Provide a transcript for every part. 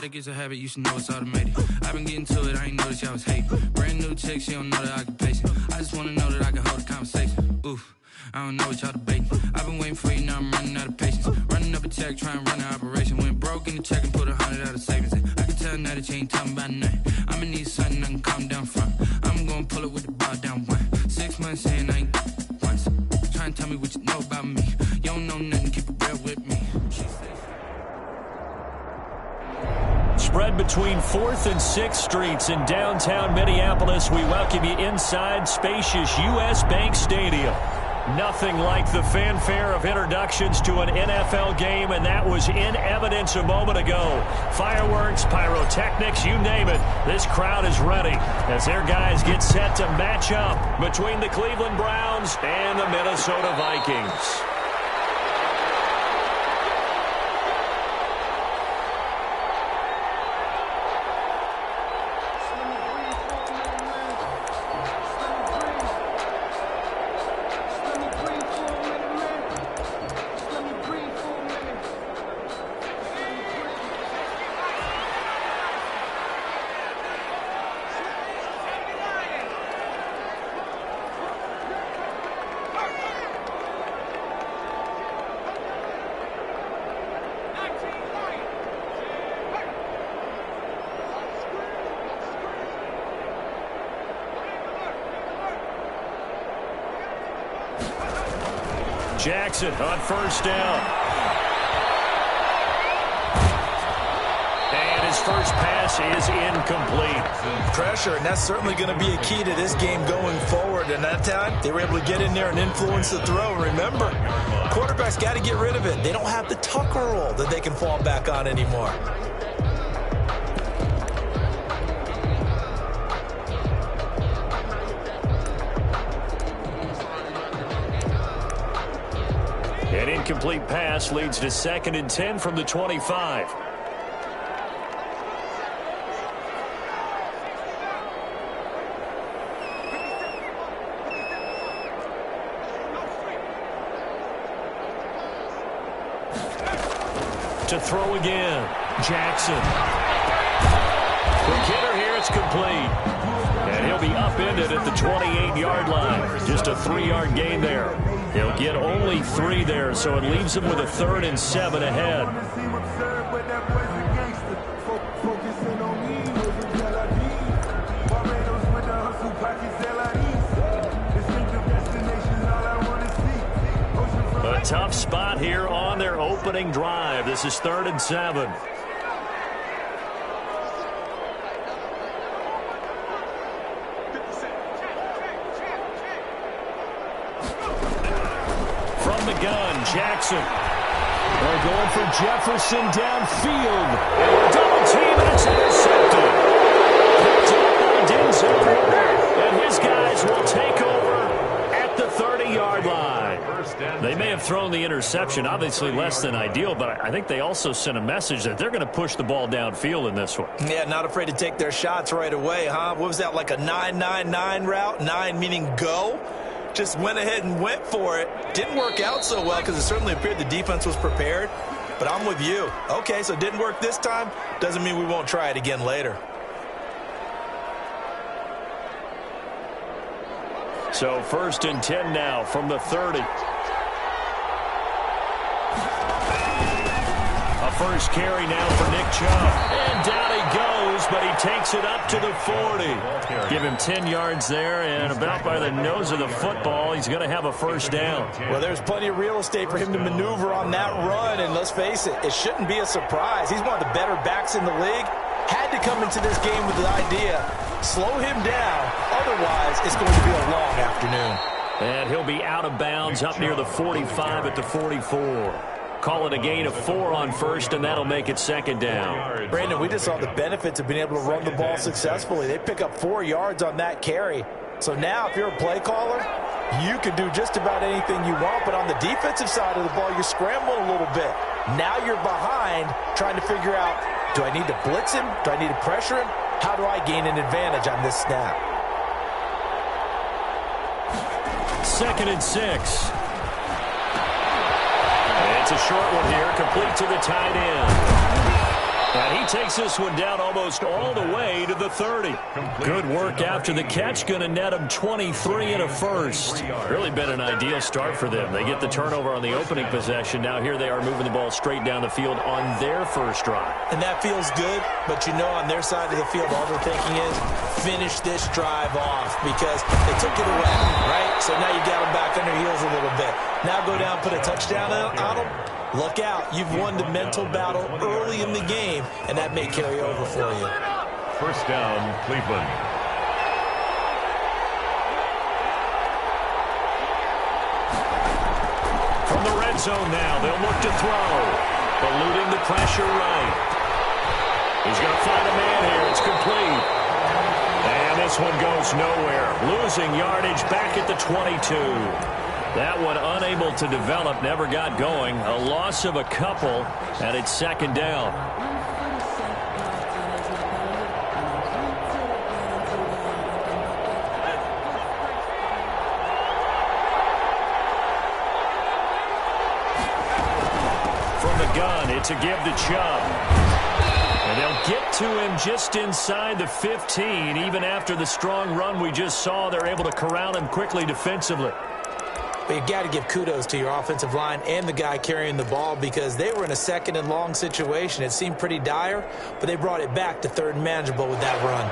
think it's a habit, you should know it's automated. I've been getting to it, I ain't noticed y'all was hating. Brand new chick, she don't know the occupation. I just wanna know that I can hold a conversation. Oof, I don't know what y'all debating. I've been waiting for you, now I'm running out of patience. Running up a check, trying to run an operation. Went broke in the check and put 100 out of savings in. I can tell now that you ain't talking about nothing. I'ma need something I can calm down from. I'm gonna pull it with the bar down one. 6 months in, I ain't once. Try and tell me what you know about me. You don't know nothing, keep it real with me. Spread between 4th and 6th Streets in downtown Minneapolis. We welcome you inside spacious U.S. Bank Stadium. Nothing like the fanfare of introductions to an NFL game, and that was in evidence a moment ago. Fireworks, pyrotechnics, you name it. This crowd is ready as their guys get set to match up between the Cleveland Browns and the Minnesota Vikings. Jackson on first down. And his first pass is incomplete. Pressure, and that's certainly going to be a key to this game going forward. And that time, they were able to get in there and influence the throw. Remember, quarterbacks got to get rid of it. They don't have the Tucker roll that they can fall back on anymore. An incomplete pass leads to 2nd and 10 from the 25. To throw again, Jackson. Quick hitter here, it's complete. And he'll be upended at the 28-yard line. Just a 3-yard gain there. He'll get only 3 there, so it leaves him with a 3rd and 7 ahead. A tough spot here on their opening drive. This is 3rd and 7. Jackson. They're going for Jefferson downfield. And a double team, and it's intercepted. Picked up by Denzel. And his guys will take over at the 30-yard line. They may have thrown the interception, obviously less than ideal, but I think they also sent a message that they're going to push the ball downfield in this one. Yeah, not afraid to take their shots right away, huh? What was that, like a 9-9-9 route? 9 meaning go? Just went ahead and went for it. Didn't work out so well because it certainly appeared the defense was prepared. But I'm with you. Okay, so it didn't work this time. Doesn't mean we won't try it again later. So 1st and 10 now from the 30. A first carry now for Nick Chubb. And down he goes, but he takes it up to the 40. Give him 10 yards there, and about by the nose of the football, he's going to have a first down. Well, there's plenty of real estate for him to maneuver on that run, and let's face it, it shouldn't be a surprise. He's one of the better backs in the league. Had to come into this game with the idea, slow him down, otherwise it's going to be a long afternoon. And he'll be out of bounds up near the 45 at the 44. Call it a gain of 4 on first, and that'll make it 2nd down. Brandon, we just saw the benefits of being able to run the ball successfully. They pick up 4 yards on that carry. So now if you're a play caller, you can do just about anything you want. But on the defensive side of the ball, you're scrambling a little bit. Now you're behind trying to figure out, do I need to blitz him? Do I need to pressure him? How do I gain an advantage on this snap? 2nd and 6. It's a short one here, complete to the tight end. And he takes this one down almost all the way to the 30. Good work after the catch. Going to net them 23 and a first. Really been an ideal start for them. They get the turnover on the opening possession. Now here they are moving the ball straight down the field on their first drive. And that feels good, but you know on their side of the field all they're thinking is finish this drive off because they took it away, right? So now you got them back on their heels a little bit. Now go down, put a touchdown on them. Look out. You've won the mental battle early in the game, and that may carry over for you. First down, Cleveland. From the red zone now, they'll look to throw. Eluding the pressure right. He's going to find a man here. It's complete. And this one goes nowhere. Losing yardage back at the 22. That one unable to develop, never got going. A loss of a couple, and it's second down. From the gun, it's a give to Chubb. And they'll get to him just inside the 15. Even after the strong run we just saw, they're able to corral him quickly defensively. But you got to give kudos to your offensive line and the guy carrying the ball because they were in a second and long situation. It seemed pretty dire, but they brought it back to third and manageable with that run.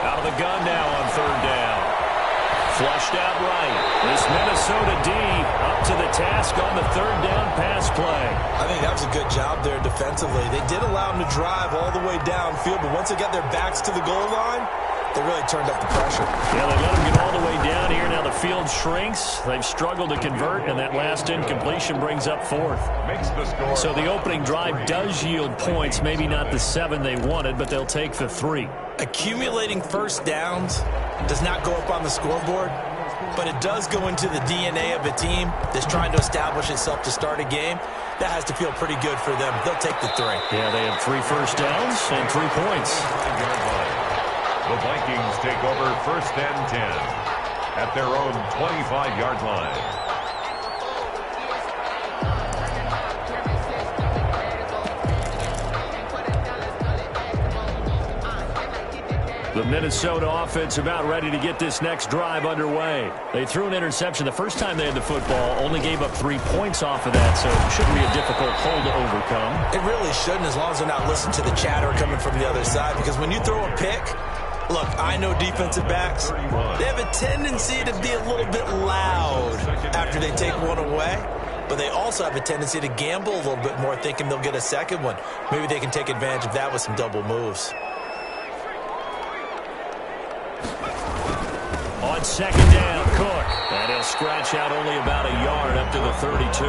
Out of the gun now on third down. Flushed out right. This Minnesota D up to the task on the third down pass play. I think that was a good job there defensively. They did allow them to drive all the way downfield, but once they got their backs to the goal line, they really turned up the pressure. Yeah, they let them get all the way down here. Now the field shrinks. They've struggled to convert, and that last incompletion brings up fourth. Makes the score. So the opening drive does yield points. Maybe not the 7 they wanted, but they'll take the 3. Accumulating first downs does not go up on the scoreboard, but it does go into the DNA of a team that's trying to establish itself to start a game. That has to feel pretty good for them. They'll take the 3. Yeah, they have 3 first downs and 3 points. The Vikings take over first and 10 at their own 25-yard line. The Minnesota offense about ready to get this next drive underway. They threw an interception the first time they had the football, only gave up 3 points off of that, so it shouldn't be a difficult hole to overcome. It really shouldn't, as long as they're not listening to the chatter coming from the other side, because when you throw a pick, look, I know defensive backs, they have a tendency to be a little bit loud after they take one away, but they also have a tendency to gamble a little bit more, thinking they'll get a second one. Maybe they can take advantage of that with some double moves. On second down, Cook. And he'll scratch out only about a yard up to the 32.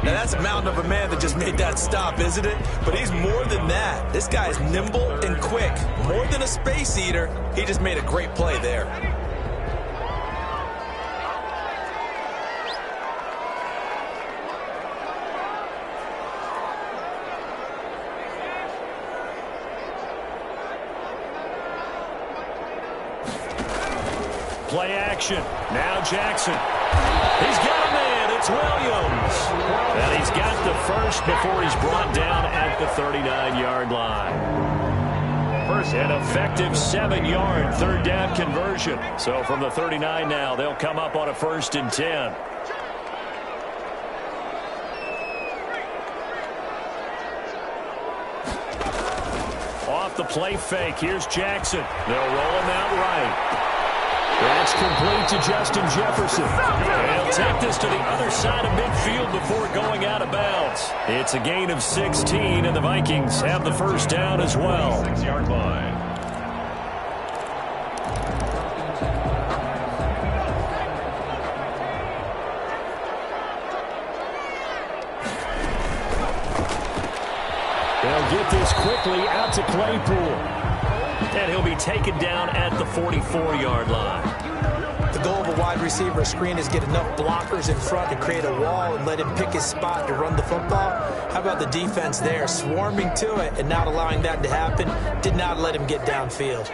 Now, that's a mountain of a man that just made that stop, isn't it? But he's more than that. This guy's nimble and quick. More than a space eater, he just made a great play there. Play action. Now Jackson. He's got a man. It's Williams. And he's got the first before he's brought down at the 39-yard line. First, an effective 7-yard third down conversion. So from the 39 now, they'll come up on a 1st and 10. Off the play fake. Here's Jackson. They'll roll him out right. That's complete to Justin Jefferson. And he'll take this to the other side of midfield before going out of bounds. It's a gain of 16, and the Vikings have the first down as well. 6-yard line. They'll get this quickly out to Claypool. And he'll be taken down at the 44-yard line. The goal of a wide receiver screen is get enough blockers in front to create a wall and let him pick his spot to run the football. How about the defense there? Swarming to it and not allowing that to happen. Did not let him get downfield.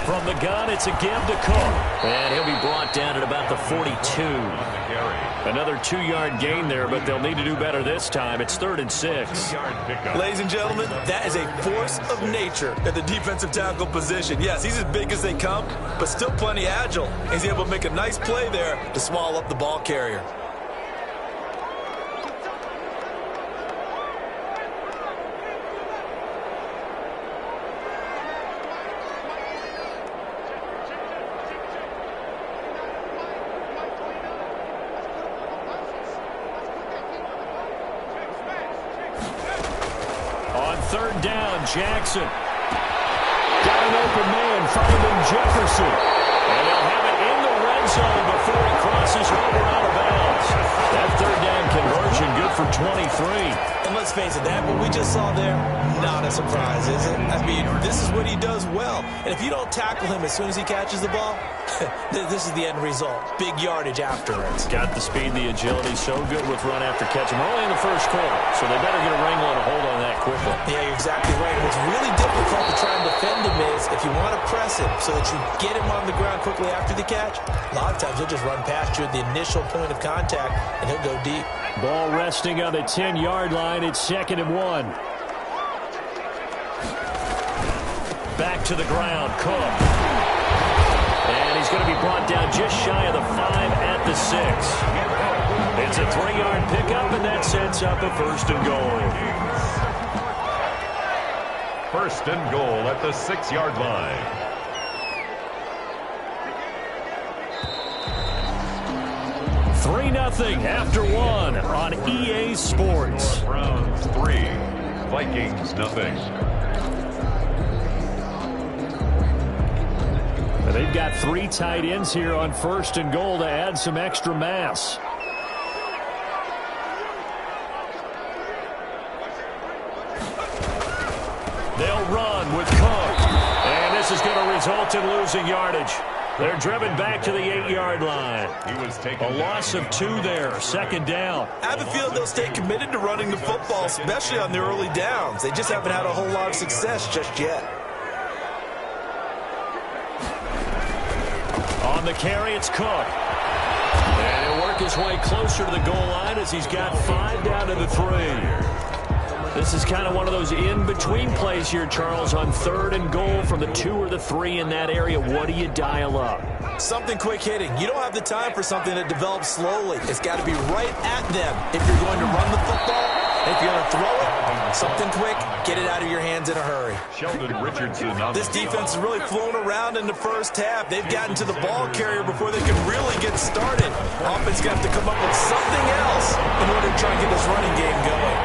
From the gun, it's a give to Cook. And he'll be brought down at about the 42. Another 2-yard gain there, but they'll need to do better this time. It's 3rd and 6. Ladies and gentlemen, that is a force of nature at the defensive tackle position. Yes, he's as big as they come, but still plenty agile. He's able to make a nice play there to swallow up the ball carrier. Third down, Jackson. Got an open man, finding Jefferson. And they'll have it in the red zone before he crosses over out of bounds. That third down conversion good for 23. And let's face it, that what we just saw there, not a surprise, is it? I mean, this is what he does well. And if you don't tackle him as soon as he catches the ball, this is the end result. Big yardage afterwards. Got the speed, the agility, so good with run after catch. We're only in the first quarter, so they better get a wrangle and a hold on that quickly. Yeah, you're exactly right. What's really difficult to try and defend him is if you want to press him so that you get him on the ground quickly after the catch, a lot of times he'll just run past you at the initial point of contact, and he'll go deep. Ball resting on the 10-yard line. It's 2nd and 1. Back to the ground, Cook. And he's going to be brought down just shy of the 5 at the 6. It's a 3-yard pickup, and that sets up a 1st and goal. 1st and goal at the 6-yard line. Nothing after 1 on EA Sports. Browns 3, Vikings nothing. They've got 3 tight ends here on 1st and goal to add some extra mass. They'll run with Cook. And this is going to result in losing yardage. They're driven back to the 8-yard line. He was taken a loss of 2 there. 2nd down. I have a feeling they'll stay committed to running the football, especially on the early downs. They just haven't had a whole lot of success just yet. On the carry, it's Cook. And he'll work his way closer to the goal line as he's got 5 down to the 3. This is kind of one of those in-between plays here, Charles, on 3rd and goal from the 2 or the 3 in that area. What do you dial up? Something quick hitting. You don't have the time for something that develops slowly. It's got to be right at them if you're going to run the football. If you're going to throw it, something quick, get it out of your hands in a hurry. Sheldon Richardson. This defense has really flown around in the first half. They've gotten to the ball carrier before they can really get started. Offense got to come up with something else in order to try and get this running game going.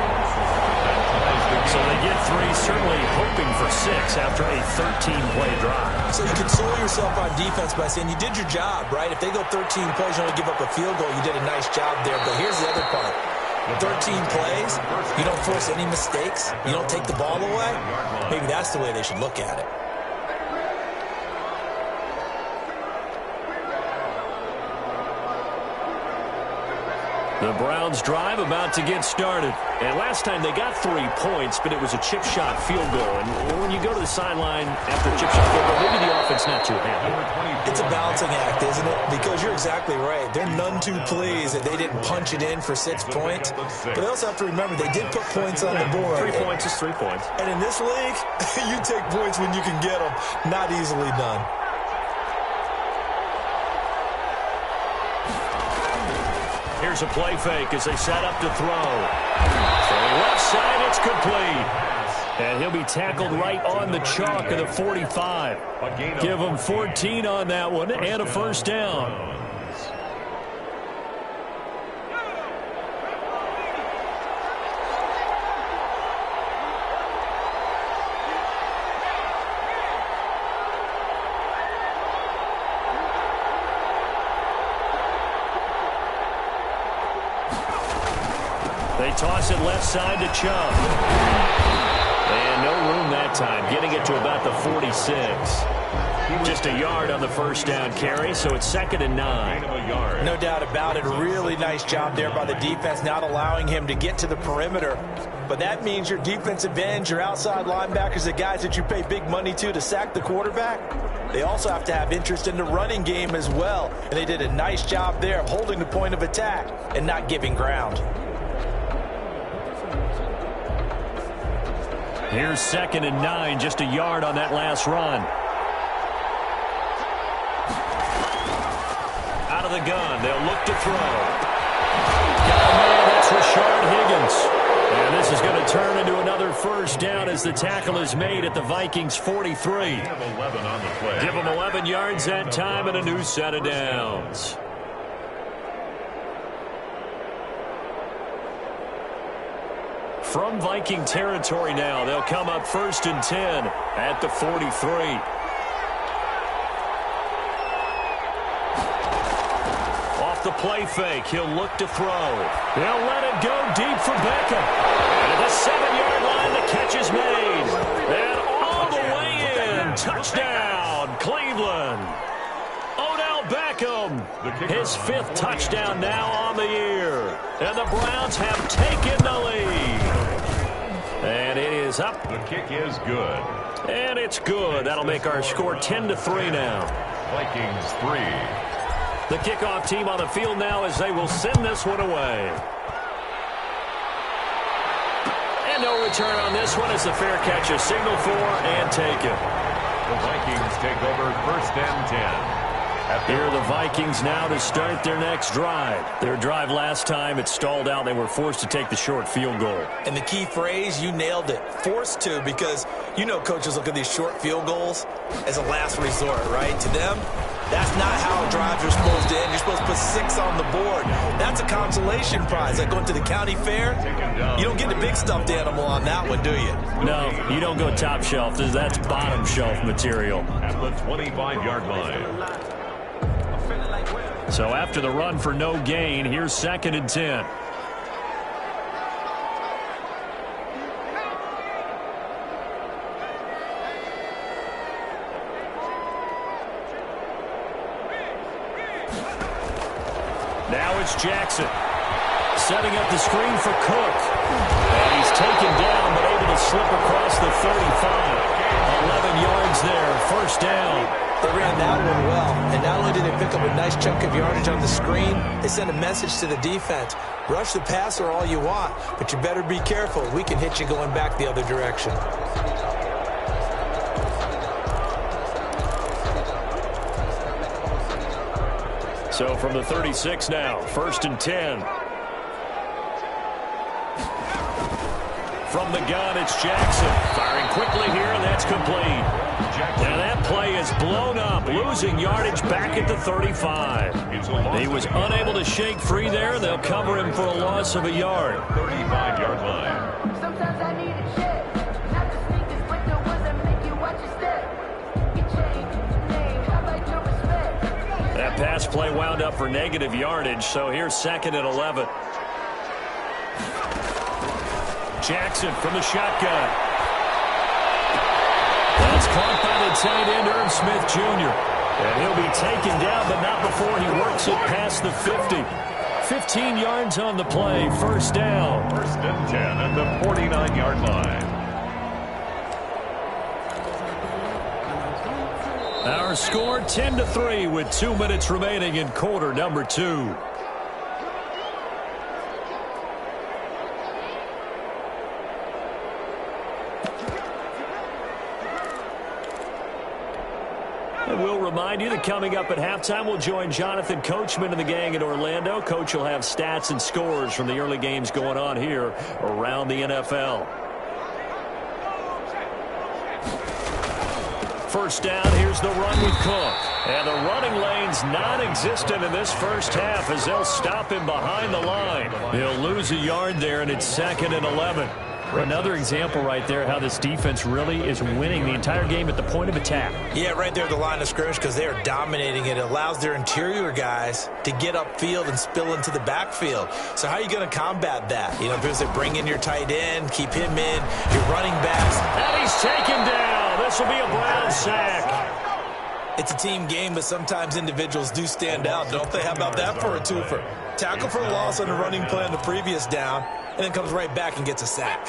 So they get 3, certainly hoping for 6 after a 13-play drive. So you console yourself on defense by saying you did your job, right? If they go 13 plays, you only give up a field goal, you did a nice job there. But here's the other part. 13 plays, you don't force any mistakes, you don't take the ball away. Maybe that's the way they should look at it. The Browns drive about to get started. And last time they got 3 points, but it was a chip shot field goal. And when you go to the sideline after a chip shot field goal, maybe the offense not too happy. It's a balancing act, isn't it? Because you're exactly right. They're none too pleased that they didn't punch it in for 6 points. But they also have to remember they did put points on the board. 3 points is 3 points. And in this league, you take points when you can get them. Not easily done. Here's a play fake as they set up to throw. Throwing left side, it's complete. And he'll be tackled right on the chalk of the 45. Give him 14 on that one and a 1st down. They toss it left side to Chubb. And no room that time, getting it to about the 46. Just a yard on the 1st down carry, so it's 2nd and 9. No doubt about it. Really nice job there by the defense, not allowing him to get to the perimeter. But that means your defensive ends, your outside linebackers, the guys that you pay big money to sack the quarterback, they also have to have interest in the running game as well. And they did a nice job there of holding the point of attack and not giving ground. Here's 2nd and 9, just a yard on that last run. Out of the gun, they'll look to throw. That's Rashard Higgins. And this is going to turn into another first down as the tackle is made at the Vikings 43. Give them 11 on the play. Give them 11 yards that time and a new set of downs. From Viking territory now, they'll come up 1st and 10 at the 43. The play fake. He'll look to throw. He'll let it go deep for Beckham. And at the 7-yard line, the catch is made. And all the way in. Touchdown, Cleveland. Odell Beckham. His 5th touchdown now on the year. And the Browns have taken the lead. And it is up. The kick is good. And it's good. That'll make our score 10-3 now. Vikings 3. The kickoff team on the field now as they will send this one away. And no return on this one as the fair catch is signaled for and taken. The Vikings take over 1st and 10. Here are the Vikings now to start their next drive. Their drive last time, it stalled out. They were forced to take the short field goal. And the key phrase, you nailed it, forced to, because you know coaches look at these short field goals as a last resort, right? To them, that's not how drives are supposed to end. You're supposed to put 6 on the board. That's a consolation prize. Like going to the county fair, you don't get the big stuffed animal on that one, do you? No, you don't go top shelf. That's bottom shelf material. At the 25-yard line. So after the run for no gain, here's 2nd and 10. Now it's Jackson. Setting up the screen for Cook. And he's taken down but able to slip across the 35. 11 yards there, 1st down. They ran that one well, and not only did they pick up a nice chunk of yardage on the screen, they sent a message to the defense. Rush the passer all you want, but you better be careful. We can hit you going back the other direction. So from the 36 now, 1st and 10. From the gun, it's Jackson. Firing quickly here, and that's complete. Now that play is blown up, losing yardage back at the 35. He was unable to shake free there. They'll cover him for a loss of a yard. 35-yard line. Sometimes I need a check. Not the sneakers, but the ones that make you watch your step. Your chain, name, how about your respect? That pass play wound up for negative yardage, so here's 2nd and 11. Jackson from the shotgun. That's caught by the tight end, Irv Smith Jr. And he'll be taken down, but not before he works it past the 50. 15 yards on the play, 1st down. 1st and 10 at the 49-yard line. Our score 10-3 with 2 minutes remaining in quarter number 2. And we'll remind you that coming up at halftime, we'll join Jonathan Coachman and the gang in Orlando. Coach will have stats and scores from the early games going on here around the NFL. 1st down, here's the run with Cook. And the running lane's non-existent in this first half as they'll stop him behind the line. He'll lose a yard there, and it's 2nd and 11. Another example right there how this defense really is winning the entire game at the point of attack. Yeah, right there at the line of scrimmage because they are dominating it. It allows their interior guys to get upfield and spill into the backfield. So how are you going to combat that? You know, because they bring in your tight end, keep him in, your running backs. And he's taken down. This will be a Brown sack. It's a team game, but sometimes individuals do stand out, don't they? How about that for a twofer? Tackle for a loss on the running play on the previous down, and then comes right back and gets a sack.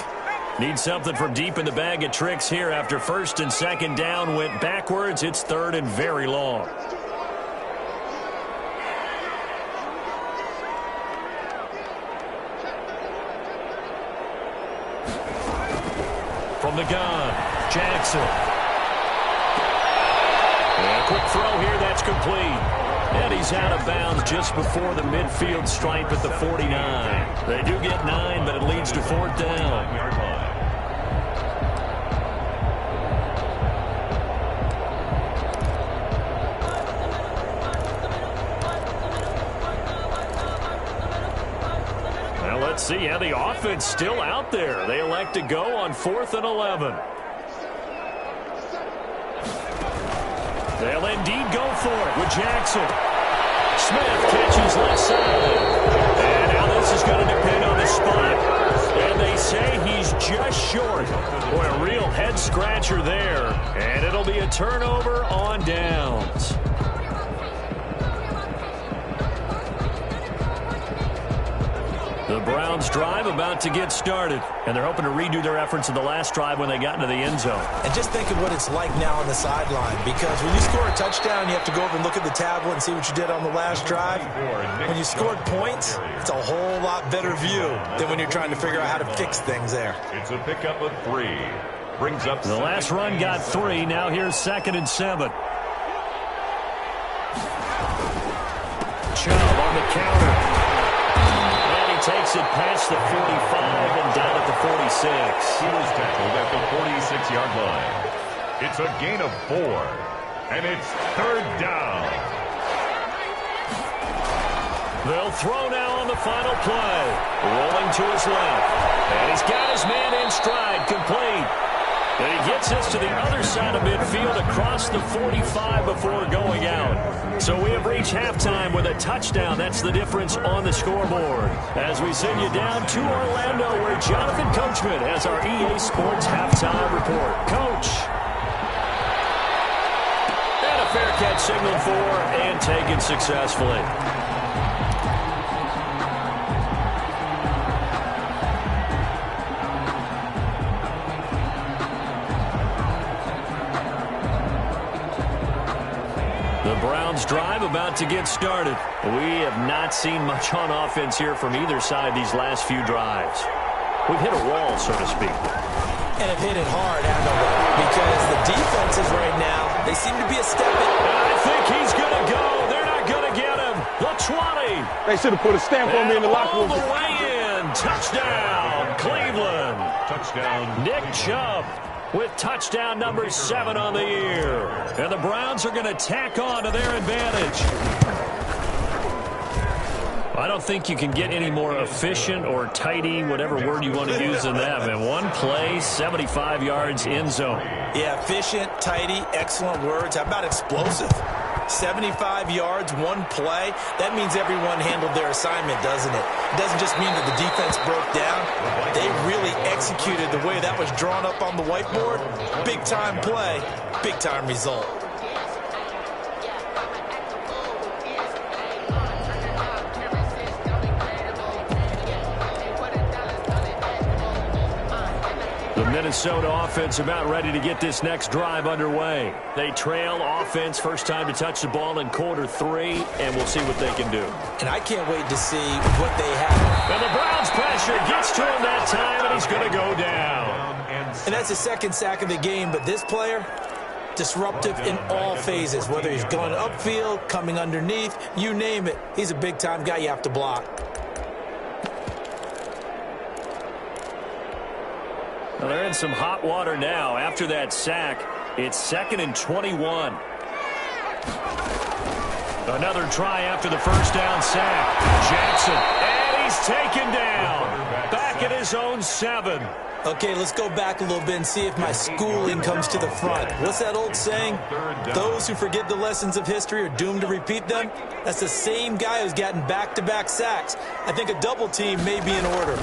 Need something from deep in the bag of tricks here after first and second down went backwards. It's third and very long. From the gun, Jackson. And a quick throw here, that's complete. And he's out of bounds just before the midfield stripe at the 49. They do get 9, but it leads to fourth down. Let's see how the offense still out there. They elect to go on 4th and 11. They'll indeed go for it with Jackson. Smith catches left side. And now this is going to depend on the spot. And they say he's just short. Boy, a real head-scratcher there. And it'll be a turnover on downs. The Browns drive about to get started, and they're hoping to redo their efforts in the last drive when they got into the end zone. And just think of what it's like now on the sideline, because when you score a touchdown, you have to go over and look at the tablet and see what you did on the last drive. When you scored points, it's a whole lot better view than when you're trying to figure out how to fix things there. It's a pickup of 3. Brings up the last run got 3. Now here's 2nd and 7. Chubb on the counter. Takes it past the 45 and down at the 46. He was tackled at the 46-yard line. It's a gain of 4, and it's 3rd down. They'll throw now on the final play. Rolling to his left. And he's got his man in stride, complete. And he gets us to the other side of midfield across the 45 before going out. So we have reached halftime with a touchdown. That's the difference on the scoreboard. As we send you down to Orlando, where Jonathan Coachman has our EA Sports halftime report. Coach. And a fair catch signaled for and taken successfully. Browns drive about to get started. We have not seen much on offense here from either side these last few drives. We've hit a wall, so to speak. And have hit it hard, haven't we? Because the defenses right now, they seem to be a step in. I think he's going to go. They're not going to get him. The 20. They should have put a stamp on me in the locker room. All the way in. Touchdown, Cleveland. Touchdown, Nick Chubb with touchdown number 7 on the year. And the Browns are going to tack on to their advantage. I don't think you can get any more efficient or tidy, whatever word you want to use in that, man. One play, 75 yards in zone. Yeah, efficient, tidy, excellent words. How about explosive? 75 yards, one play. That means everyone handled their assignment, doesn't it? It doesn't just mean that the defense broke down. They really executed the way that was drawn up on the whiteboard. Big-time play, big-time result. The Minnesota offense about ready to get this next drive underway. They trail offense, first time to touch the ball in quarter 3, and we'll see what they can do. And I can't wait to see what they have. And the Browns pressure gets to him that time, and he's going to go down. And that's the second sack of the game, but this player, disruptive in all phases, whether he's going upfield, coming underneath, you name it. He's a big-time guy you have to block. Well, they're in some hot water now. After that sack, it's 2nd and 21. Another try after the first down sack. Jackson, and he's taken down. Back at his own 7. Okay, let's go back a little bit and see if my schooling comes to the front. What's that old saying? Those who forget the lessons of history are doomed to repeat them. That's the same guy who's gotten back-to-back sacks. I think a double team may be in order.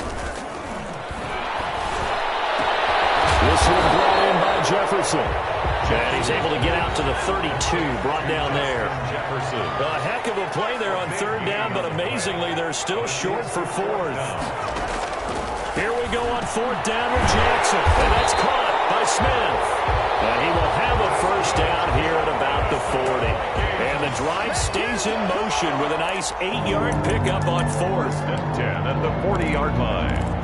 This one brought in by Jefferson. And he's able to get out to the 32, brought down there. Jefferson. A heck of a play there on 3rd down, but amazingly, they're still short for 4th. Here we go on fourth down with Jackson. And that's caught by Smith. And he will have a first down here at about the 40. And the drive stays in motion with a nice 8-yard pickup on fourth. 10 at the 40-yard line.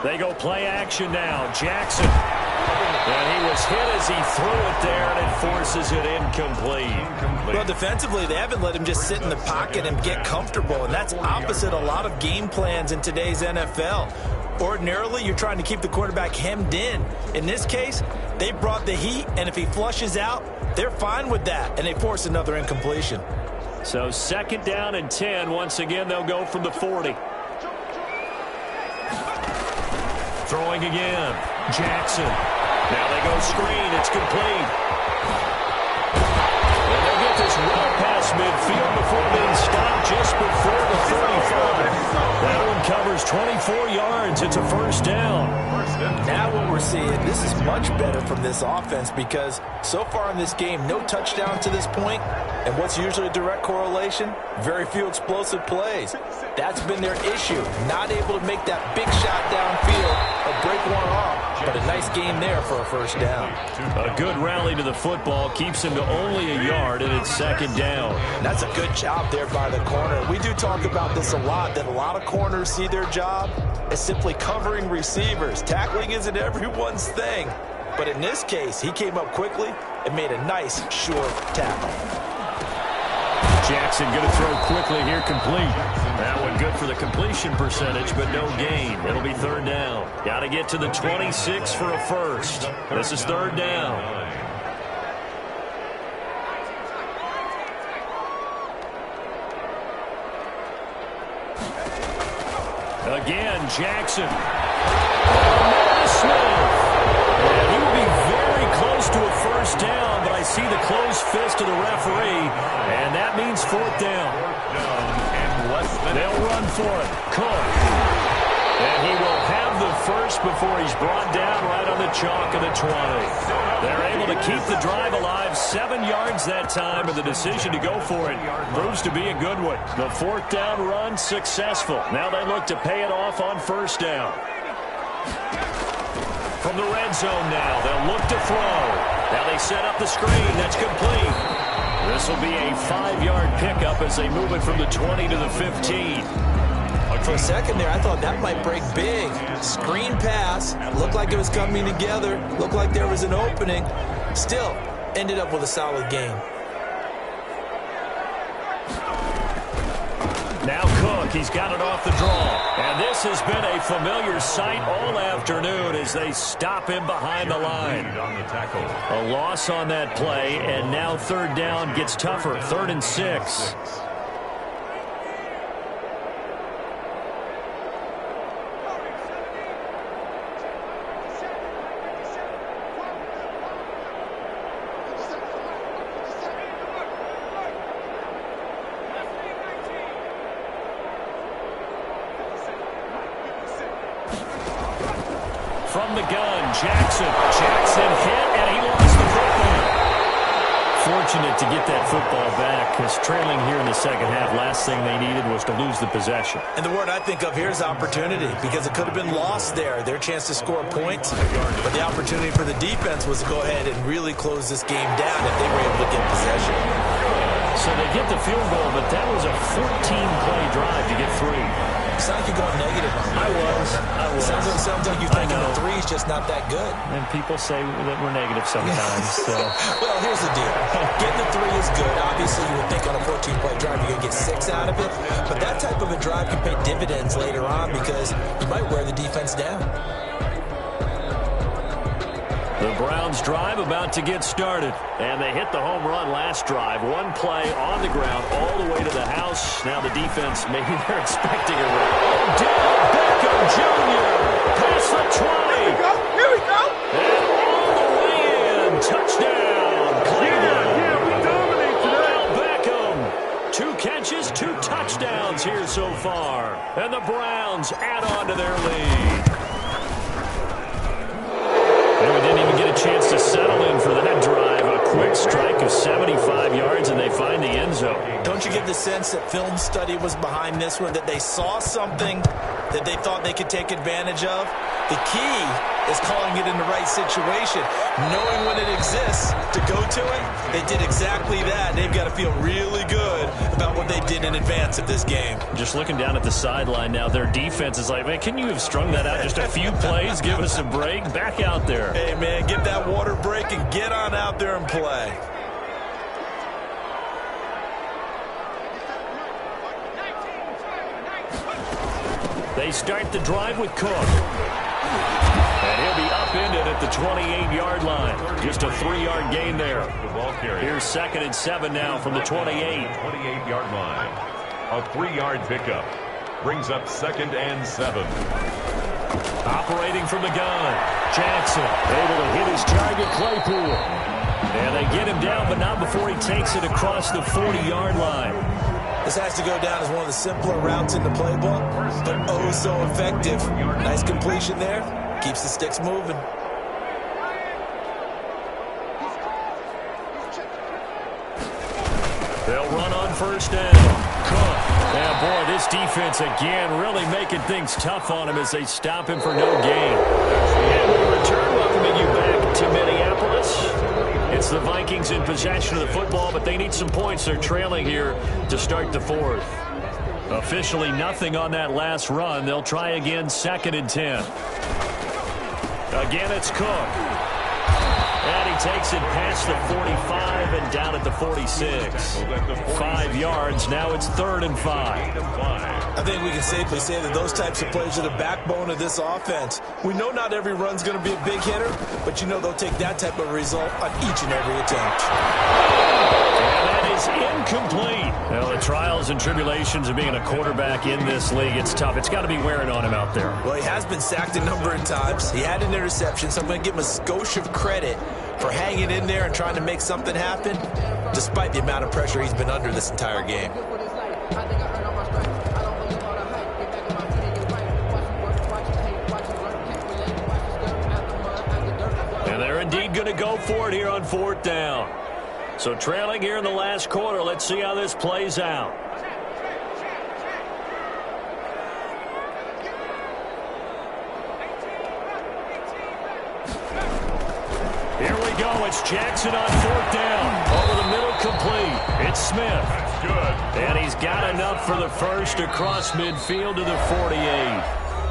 They go play action now. Jackson. And he was hit as he threw it there, and it forces it incomplete. Well, defensively, they haven't let him just sit in the pocket and get comfortable, and that's opposite a lot of game plans in today's NFL. Ordinarily, you're trying to keep the quarterback hemmed in. In this case, they brought the heat, and if he flushes out, they're fine with that, and they force another incompletion. So second down and 10. Once again, they'll go from the 40. Throwing again. Jackson. Now they go screen. It's complete. And they'll get this well past midfield before being stopped just before the 35. That one covers 24 yards. It's a first down. Now what we're seeing, this is much better from this offense because so far in this game, no touchdown to this point. And what's usually a direct correlation? Very few explosive plays. That's been their issue. Not able to make that big shot downfield or break one off. But a nice game there for a first down. A good rally to the football keeps him to only a yard, and it's second down. That's a good job there by the corner. We do talk about this a lot, that a lot of corners see their job as simply covering receivers. Tackling isn't everyone's thing. But in this case, he came up quickly and made a nice, short tackle. Jackson going to throw quickly here, complete. That one good for the completion percentage, but no gain. It'll be third down. Got to get to the 26 for a first. This is third down. Again, Jackson. Smith. And he will be very close to a first down, but I see the closed fist of the referee, and that means fourth down. They'll run for it. Cook. And he will have the first before he's brought down right on the chalk of the 20. They're able to keep the drive alive, 7 yards that time, and the decision to go for it proves to be a good one. The fourth down run successful. Now they look to pay it off on first down. From the red zone now, they'll look to throw. Now they set up the screen. That's complete. This will be a 5-yard pickup as they move it from the 20 to the 15. For a second there, I thought that might break big. Screen pass. Looked like it was coming together. Looked like there was an opening. Still, ended up with a solid game. Now Cook, he's got it off the draw. And this has been a familiar sight all afternoon as they stop him behind the line. A loss on that play, and now third down gets tougher. 3rd and 6. From the gun, Jackson. Jackson hit, and he lost the football. Fortunate to get that football back, because trailing here in the second half, last thing they needed was to lose the possession. And the word I think of here is opportunity, because it could have been lost there. Their chance to score points, but the opportunity for the defense was to go ahead and really close this game down if they were able to get possession. So they get the field goal, but that was a 14-play drive to get 3. Sounds like you're going negative on me. I was. Sounds like you're thinking the 3 is just not that good. And people say that we're negative sometimes. So. Well, here's the deal. Getting the 3 is good. Obviously, you would think on a 14-play drive you're going to get 6 out of it. But that type of a drive can pay dividends later on because you might wear the defense down. The Browns drive about to get started. And they hit the home run last drive. One play on the ground all the way to the house. Now the defense, maybe they're expecting a run. Odell Beckham Jr. past the 20. Here we go. Here we go. And all the way in. Touchdown. Cleveland. Yeah, we dominate today. Odell Beckham. 2 catches, 2 touchdowns here so far. And the Browns add on to their lead. chance to settle in for that drive. A quick strike of 75 yards, and they find the end zone. Don't you get the sense that film study was behind this one, that they saw something that they thought they could take advantage of? The key is calling it in the right situation. Knowing when it exists to go to it, they did exactly that. They've got to feel really good about what they did in advance of this game. Just looking down at the sideline now, their defense is like, man, can you have strung that out just a few plays? Give us a break. Back out there. Hey, man, get that water break and get on out there and play. They start the drive with Cook. And he'll be upended at the 28-yard line. Just a 3-yard gain there. Here's 2nd and 7 now from the 28. 28-yard line. A 3-yard pickup. Brings up 2nd and 7. Operating from the gun. Jackson able to hit his target, Claypool. And they get him down, but not before he takes it across the 40-yard line. This has to go down as one of the simpler routes in the playbook, but oh so effective. Nice completion there. Keeps the sticks moving. They'll run on first down. Cook. Yeah, boy, this defense again really making things tough on him as they stop him for no gain. And we return, welcoming you back to Minneapolis. It's the Vikings in possession of the football, but they need some points. They're trailing here to start the 4th. Officially nothing on that last run. They'll try again, 2nd and 10. Again, it's Cook. And he takes it past the 45 and down at the 46. 5 yards. Now it's 3rd and 5. I think we can safely say that those types of plays are the backbone of this offense. We know not every run's going to be a big hitter, but you know they'll take that type of result on each and every attempt. And that is incomplete. Well, the trials and tribulations of being a quarterback in this league, it's tough. It's got to be wearing on him out there. Well, he has been sacked a number of times. He had an interception, so I'm going to give him a skosh of credit for hanging in there and trying to make something happen, despite the amount of pressure he's been under this entire game. And they're indeed going to go for it here on 4th down. So trailing here in the last quarter. Let's see how this plays out. Here we go. It's Jackson on 4th down. Over the middle, complete. It's Smith. That's good. And he's got enough for the first across midfield to the 48.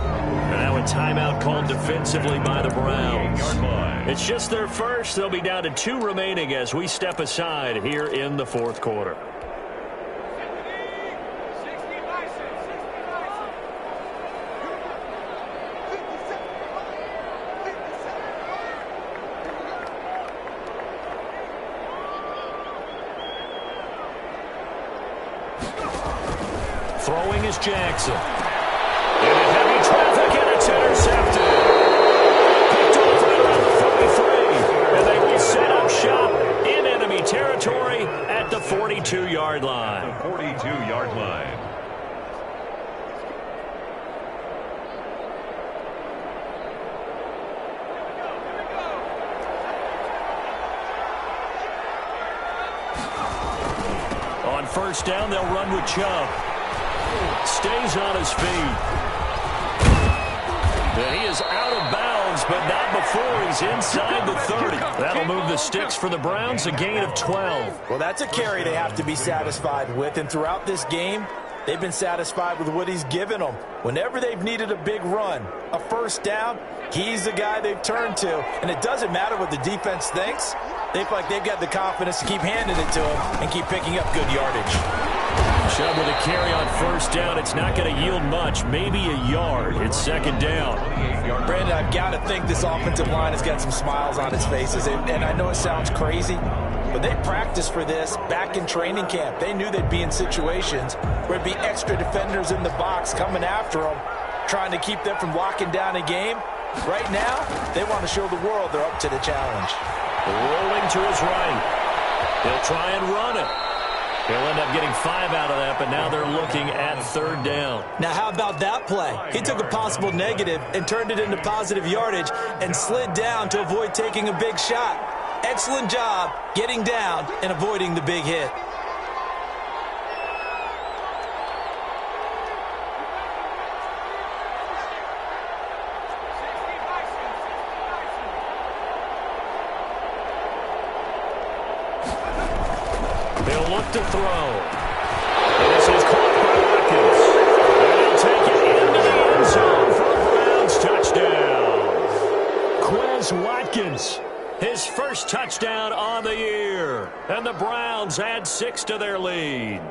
And now a timeout called defensively by the Browns. It's just their first. They'll be down to 2 remaining as we step aside here in the 4th quarter. Throwing is Jackson. Into heavy traffic, and it's intercepted. Picked off right around the 43. And they will set up shop in enemy territory at the 42-yard line. The 42-yard line. On first down, they'll run with Chubb. Stays on his feet. And he is out of bounds, but not before he's inside the 30. That'll move the sticks for the Browns, a gain of 12. Well, that's a carry they have to be satisfied with, and throughout this game, they've been satisfied with what he's given them. Whenever they've needed a big run, a first down, he's the guy they've turned to. And it doesn't matter what the defense thinks. They feel like they've got the confidence to keep handing it to him and keep picking up good yardage. Chubb with a carry on first down. It's not going to yield much, maybe a yard. It's 2nd down. Brandon, I've got to think this offensive line has got some smiles on its faces. And I know it sounds crazy, but they practiced for this back in training camp. They knew they'd be in situations where it'd be extra defenders in the box coming after them, trying to keep them from locking down a game. Right now, they want to show the world they're up to the challenge. Rolling to his right. He'll try and run it. He'll end up getting 5 out of that, but now they're looking at third down. Now, how about that play? He took a possible negative and turned it into positive yardage and slid down to avoid taking a big shot. Excellent job getting down and avoiding the big hit. They'll look to throw. This is caught by Watkins. And he'll take it into the end zone for a Browns touchdown. Quez Watkins, his first touchdown on the year. And the Browns add 6 to their lead.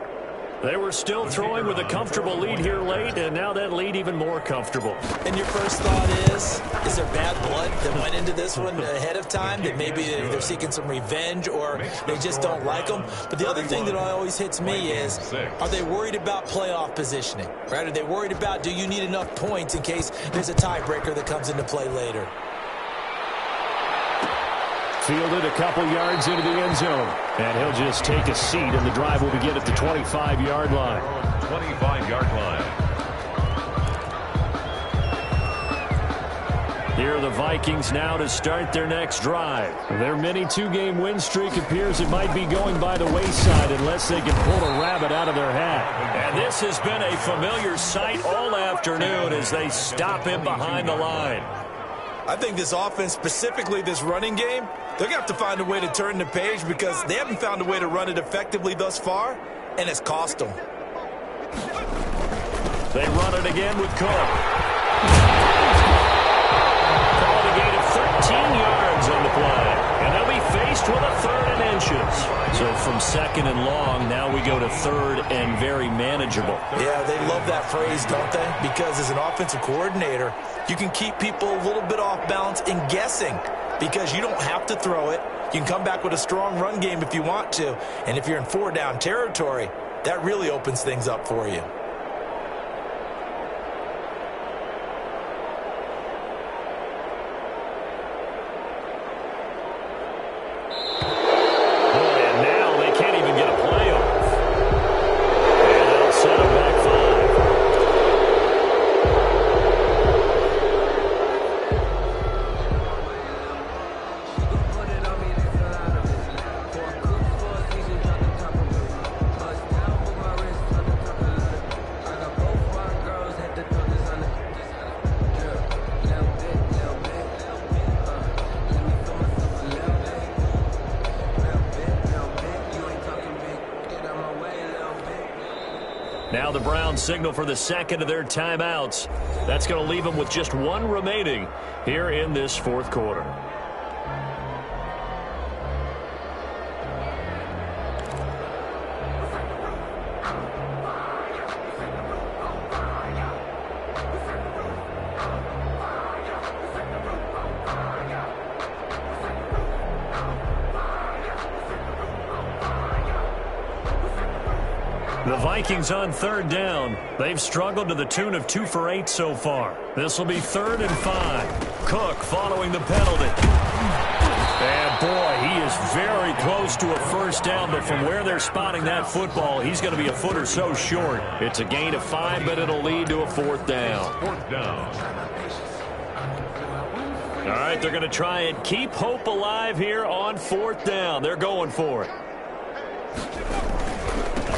They were still throwing with a comfortable lead here late, and now that lead even more comfortable. And your first thought is there bad blood that went into this one ahead of time, that maybe they're seeking some revenge or they just don't like them? But the other thing that always hits me is, are they worried about playoff positioning? Right? Are they worried about, do you need enough points in case there's a tiebreaker that comes into play later? Fielded a couple yards into the end zone. And he'll just take a seat, and the drive will begin at the 25-yard line. 25-yard line. Here are the Vikings now to start their next drive. Their mini 2-game win streak appears it might be going by the wayside unless they can pull a rabbit out of their hat. And this has been a familiar sight all afternoon as they stop him behind the line. I think this offense, specifically this running game, they're going to have to find a way to turn the page because they haven't found a way to run it effectively thus far, and it's cost them. They run it again with Cook. Called a gain of 13 yards on the play. And they'll be faced with a 3rd and inches. So from 2nd and long, now we go to 3rd and very manageable. Yeah, they love that phrase, don't they? Because as an offensive coordinator, you can keep people a little bit off balance in guessing because you don't have to throw it. You can come back with a strong run game if you want to. And if you're in 4-down territory, that really opens things up for you. And now they can't even get a play off. And they'll set them back 5. Now the Browns signal for the 2nd of their timeouts. That's going to leave them with just 1 remaining here in this 4th quarter. The Vikings on 3rd down. They've struggled to the tune of 2 for 8 so far. This will be 3rd and 5. Cook following the penalty. And boy, he is very close to a 1st down, but from where they're spotting that football, he's going to be a foot or so short. It's a gain of 5, but it'll lead to a 4th down. 4th down. All right, they're going to try and keep hope alive here on 4th down. They're going for it.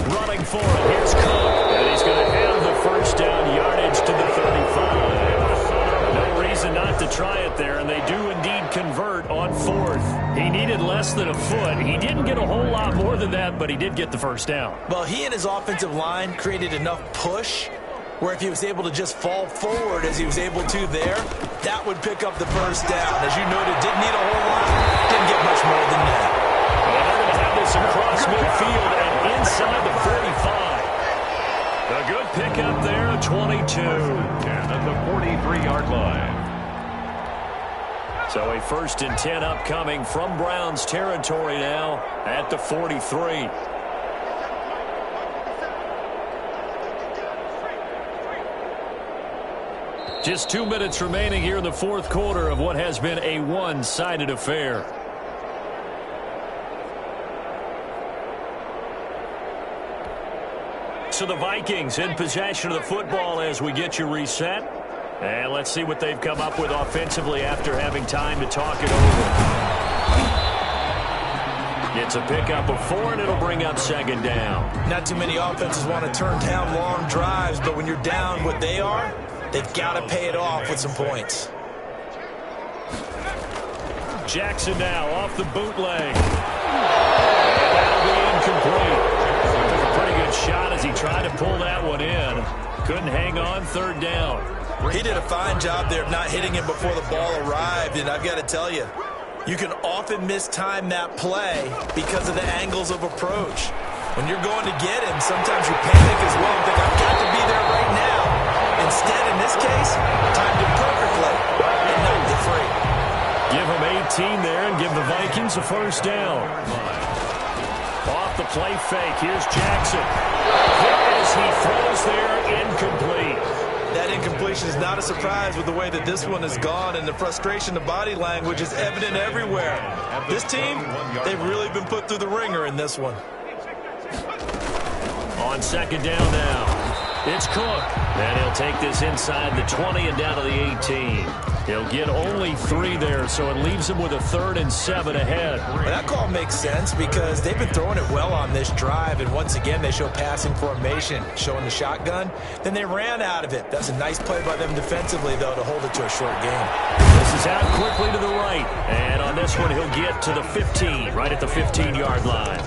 Running for it. Here's Cook. And he's going to have the 1st down yardage to the 35. No reason not to try it there, and they do indeed convert on 4th. He needed less than a foot. He didn't get a whole lot more than that, but he did get the 1st down. Well, he and his offensive line created enough push where if he was able to just fall forward as he was able to there, that would pick up the 1st down. As you noted, didn't need a whole lot. Didn't get much more than that. And they're going to have this across midfield and inside the 45. A good pickup there, a 22. And at the 43-yard line. So a 1st and 10 upcoming from Browns territory now at the 43. Just 2 minutes remaining here in the 4th quarter of what has been a one-sided affair. So the Vikings in possession of the football as we get you reset. And let's see what they've come up with offensively after having time to talk it over. It's a pickup of 4, and it'll bring up second down. Not too many offenses want to turn down long drives, but when you're down what they are, they've got to pay it off with some points. Jackson now off the bootleg. And that'll be incomplete. Took a pretty good shot as he tried to pull that one in. Couldn't hang on, third down. He did a fine job there of not hitting him before the ball arrived, and I've got to tell you, you can often mistime that play because of the angles of approach. When you're going to get him, sometimes you panic as well and think, I've got to be there right now. Instead, in this case, timed it perfectly and knocked it free. Give him 18 there and give the Vikings a first down. Off the play fake, here's Jackson. As he throws there, incomplete. That incompletion is not a surprise with the way that this one has gone, and the frustration, the body language is evident everywhere. This team, they've really been put through the ringer in this one. On second down now, it's Cook. And he'll take this inside the 20 and down to the 18. He'll get only 3 there, so it leaves him with a 3rd and 7 ahead. Well, that call makes sense because they've been throwing it well on this drive, and once again they show passing formation, showing the shotgun. Then they ran out of it. That's a nice play by them defensively, though, to hold it to a short game. This is out quickly to the right, and on this one he'll get to the 15, right at the 15-yard line.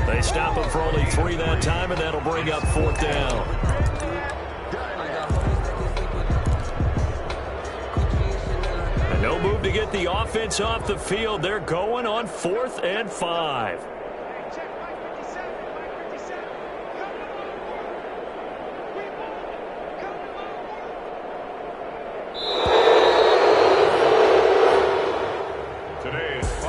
They stop him for only 3 that time, and that'll bring up 4th down. No move to get the offense off the field. They're going on 4th and 5.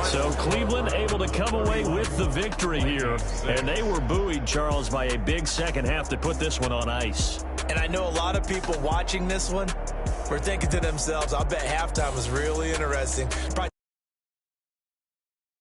So Cleveland able to come away with the victory here. And they were buoyed, Charles, by a big second half that put this one on ice. And I know a lot of people watching this one were thinking to themselves, I'll bet halftime was really interesting. Probably